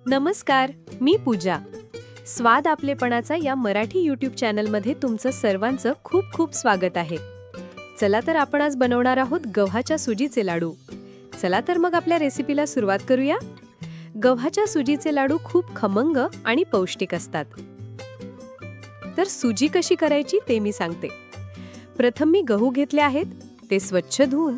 नमस्कार, मी पूजा. स्वाद आपलेपणाचा या मराठी यूट्यूब चॅनलमध्ये तुमचं सर्वांचं खूप खूप स्वागत आहे. चला तर आपण आज बनवणार आहोत गव्हाच्या सुजीचे लाडू. चला तर मग आपल्या रेसिपीला सुरुवात करूया. गव्हाच्या सुजीचे लाडू खूप खमंग आणि पौष्टिक असतात. तर सुजी कशी करायची ते मी सांगते. प्रथम मी गहू घेतले आहेत, ते स्वच्छ धुवून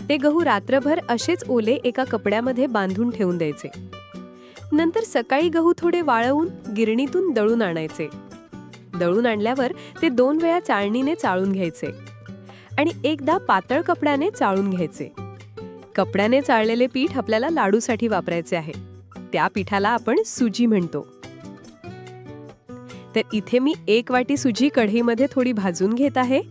ते गहू रात्रभर असेच ओले एका कपड्यामध्ये बांधून ठेवून द्यायचे. नंतर सकाळी गहू थोडे वाळवून गिरणीतून दळून आणायचे. दळून आणल्यावर ते 2 वेळा चाळणीने चाळून घ्यायचे आणि एकदा पातळ कपड्याने चाळून घ्यायचे. कपड्याने चाळलेले पीठ आपल्याला लाडूसाठी वापरायचे आहे. त्या पिठाला आपण सुजी म्हणतो. तर इथे मी 1 वाटी सुजी कढईमध्ये थोडी भाजून घेत आहे.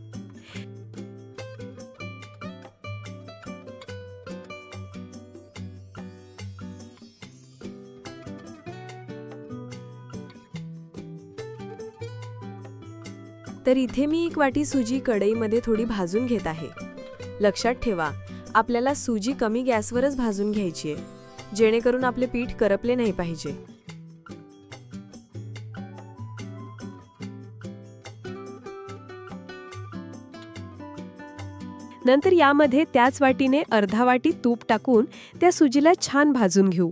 तर इथे मी 1 वाटी सुजी कढईमध्ये थोडी भाजून घेत आहे. लक्षात ठेवा, आपल्याला सुजी कमी गॅसवरच भाजून घ्यायची आहे, जेणेकरून आपले पीठ करपले नाही पाहिजे. नंतर यामध्ये त्याच वाटीने अर्धा वाटी तूप टाकून त्या सुजीला छान भाजून घेऊ.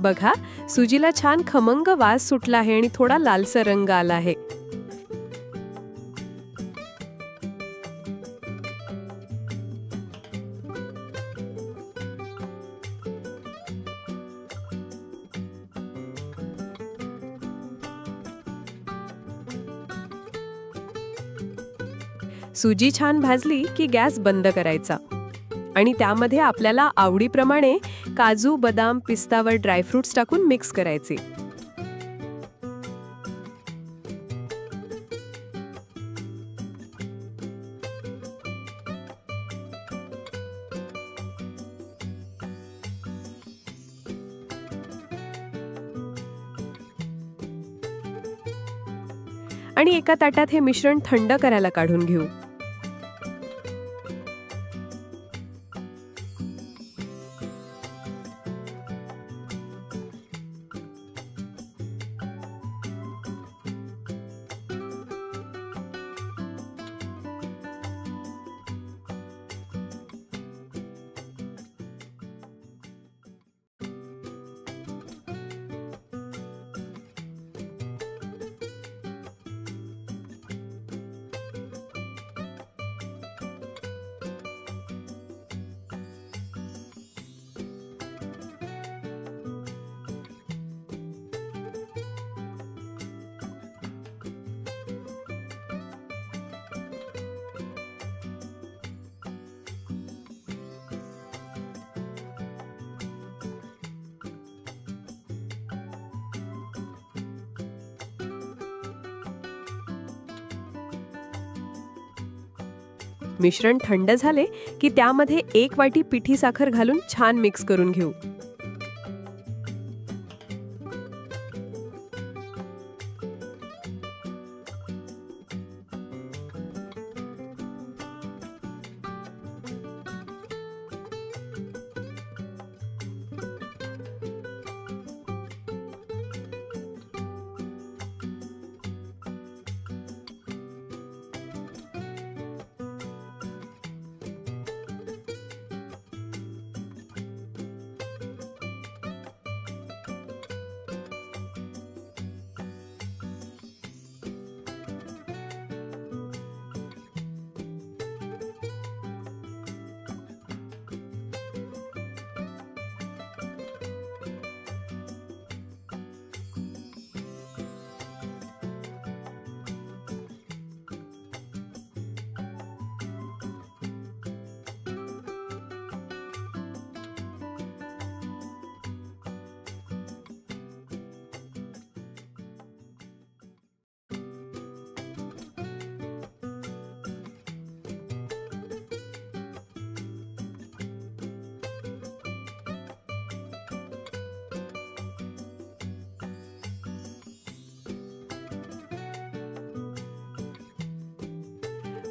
बघा, सुजीला छान खमंग वास सुटला आहे आणि थोडा लालसर रंग आला आहे. सुजी छान भाजली की गॅस बंद करायचा आणि त्यामध्ये आपल्याला आवडीप्रमाणे काजू, बदाम, पिस्ता व ड्रायफ्रुट्स टाकून मिक्स करायचे. आणि एका ताटात हे मिश्रण थंड करायला काढून घेऊ. मिश्रण थंड झाले की त्यामध्ये 1 वाटी पिठी साखर घालून छान मिक्स करून घेऊ.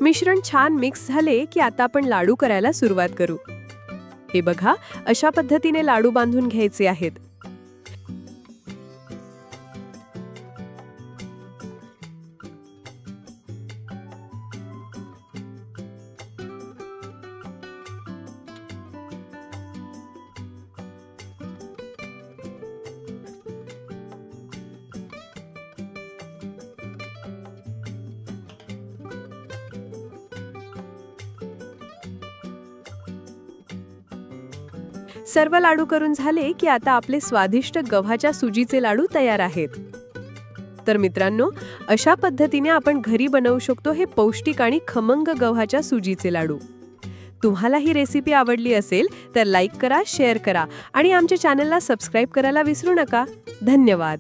मिश्रण छान मिक्स झाले की आता आपण लाडू करायला सुरुवात करू. हे बघा, अशा पद्धतीने लाडू बांधून घ्यायचे आहेत. सर्व लाडू करून झाले की आता आपले स्वादिष्ट गव्हाच्या सुजीचे लाडू तयार आहेत. तर मित्रांनो, अशा पद्धतीने आपण घरी बनवू शकतो हे पौष्टिक आणि खमंग गव्हाच्या सुजीचे लाडू. तुम्हाला ही रेसिपी आवडली असेल तर लाईक करा, शेअर करा आणि आमच्या चॅनलला सबस्क्राईब करायला विसरू नका. धन्यवाद.